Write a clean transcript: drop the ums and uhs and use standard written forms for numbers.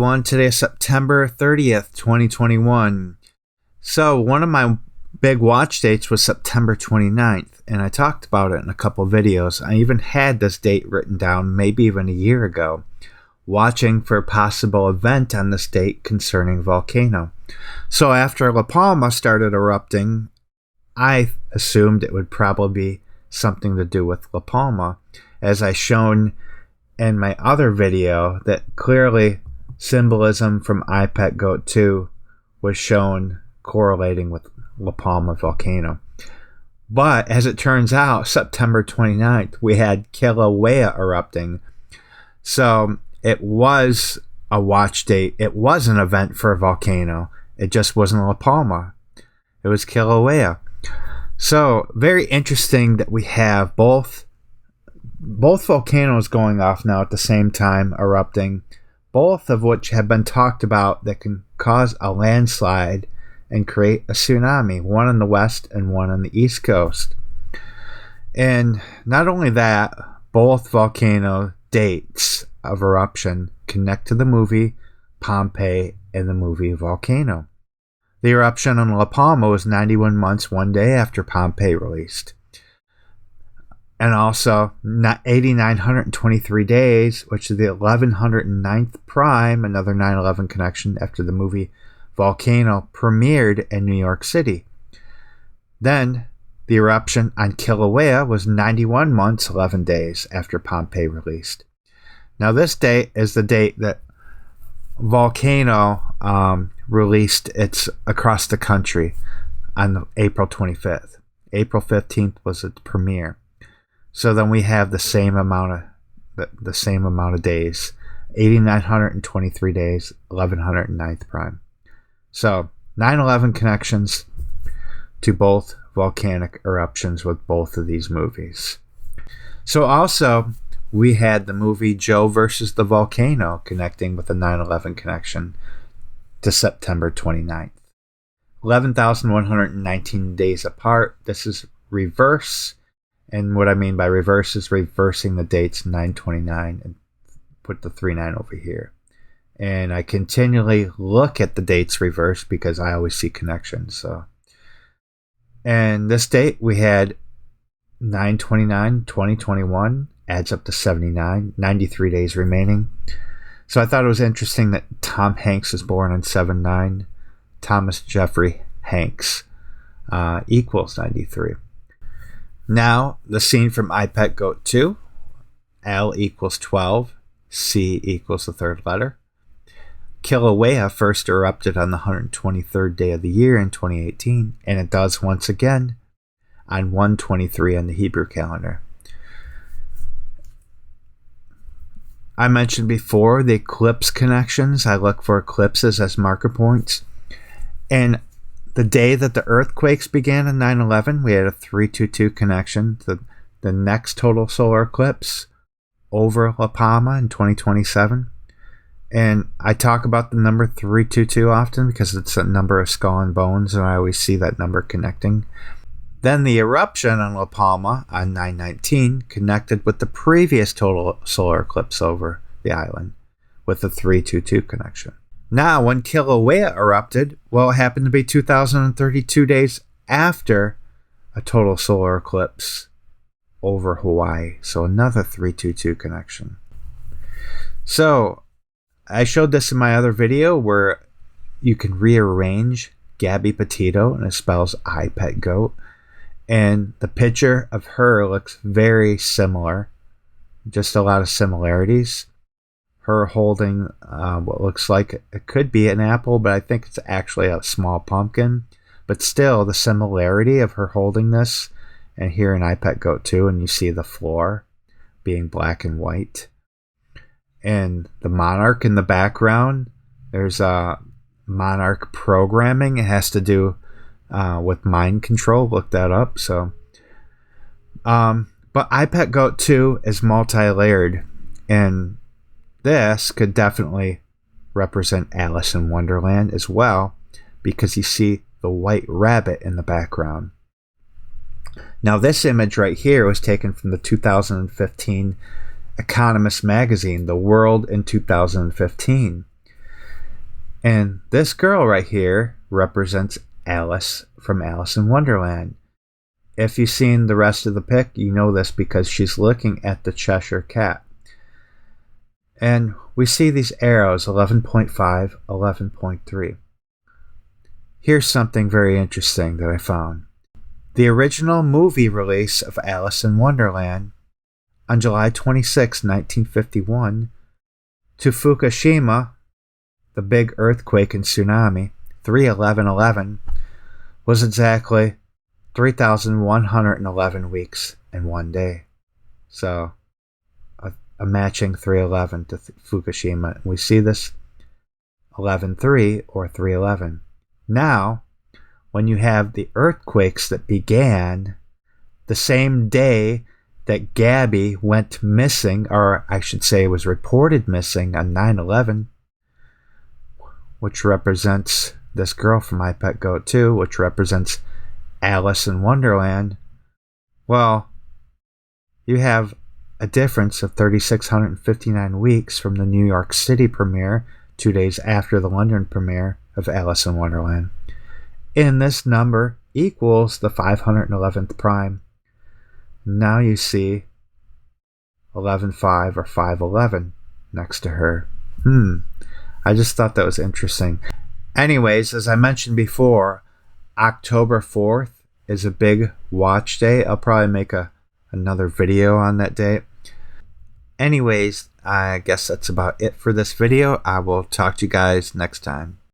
everyone. Today is September 30th, 2021. So one of my big watch dates was September 29th, and I talked about it in a couple videos. I even had this date written down maybe even a year ago, watching for a possible event on this date concerning Volcano. So after La Palma started erupting, I assumed it would probably be something to do with La Palma, as I shown in my other video that clearly symbolism from iPet Goat 2 was shown correlating with La Palma volcano. But as it turns out, September 29th, we had Kilaeua erupting. So it was a watch date. It was an event for a volcano. It just wasn't La Palma. It was Kilaeua. So very interesting that we have both volcanoes going off now at the same time, erupting, both of which have been talked about that can cause a landslide and create a tsunami, one on the west and one on the east coast. And not only that, both volcano dates of eruption connect to the movie Pompeii and the movie Volcano. The eruption on La Palma was 91 months, 1 day after Pompeii released. And also 8,923 days, which is the 1109th prime, another 9/11 connection after the movie Volcano premiered in New York City. Then the eruption on Kilaeua was 91 months, 11 days after Pompeii released. Now this date is the date that Volcano released its across the country on April 25th. April 15th was its premiere. So then we have the same amount of days, 8,923 days, 1109th prime. So 9/11 connections to both volcanic eruptions with both of these movies. So also we had the movie Joe versus the Volcano connecting with the 9/11 connection to September 29th. 11,119 days apart. This is reverse. And what I mean by reverse is reversing the dates 9/29 and put the 3/9 over here. And I continually look at the dates reversed because I always see connections. So, and this date we had 9/29/2021 adds up to 79, 93 days remaining. So I thought it was interesting that Tom Hanks was born on 7/9. Thomas Jeffrey Hanks equals 93. Now, the scene from iPet Goat 2, L equals 12, C equals the third letter. Kilaeua first erupted on the 123rd day of the year in 2018, and it does once again on 1/23 on the Hebrew calendar. I mentioned before the eclipse connections. I look for eclipses as marker points. And the day that the earthquakes began in 9/11, we had a 322 connection to the next total solar eclipse over La Palma in 2027. And I talk about the number 322 often because it's a number of skull and bones, and I always see that number connecting. Then the eruption on La Palma on 9/19 connected with the previous total solar eclipse over the island with the 322 connection. Now, when Kilaeua erupted, well, it happened to be 2,032 days after a total solar eclipse over Hawaii. So another 322 connection. So I showed this in my other video where you can rearrange Gabby Petito and it spells I Pet Goat. And the picture of her looks very similar. Just a lot of similarities. Her holding what looks like it could be an apple, but I think it's actually a small pumpkin. But still, the similarity of her holding this, and here in iPet Goat 2, and you see the floor being black and white. And the monarch in the background, there's a monarch programming. It has to do with mind control. Look that up. So, but iPet Goat 2 is multi-layered, and this could definitely represent Alice in Wonderland as well, because you see the white rabbit in the background. Now, this image right here was taken from the 2015 Economist magazine, The World in 2015. And this girl right here represents Alice from Alice in Wonderland. If you've seen the rest of the pic, you know this because she's looking at the Cheshire Cat. And we see these arrows, 11.5, 11.3. Here's something very interesting that I found. The original movie release of Alice in Wonderland on July 26, 1951, to Fukushima, the big earthquake and tsunami, 3/11/11, was exactly 3,111 weeks and 1 day. So, a matching 3/11 to Fukushima. We see this 11/3 or 3/11. Now, when you have the earthquakes that began the same day that Gabby went missing, or I should say was reported missing on 9/11, which represents this girl from My Pet Goat 2, which represents Alice in Wonderland. Well, you have a difference of 3,659 weeks from the New York City premiere, 2 days after the London premiere of Alice in Wonderland. And this number equals the 511th prime. Now you see 11.5 or 5/11 next to her. I just thought that was interesting. Anyways, as I mentioned before, October 4th is a big watch day. I'll probably make another video on that day. Anyways, I guess that's about it for this video. I will talk to you guys next time.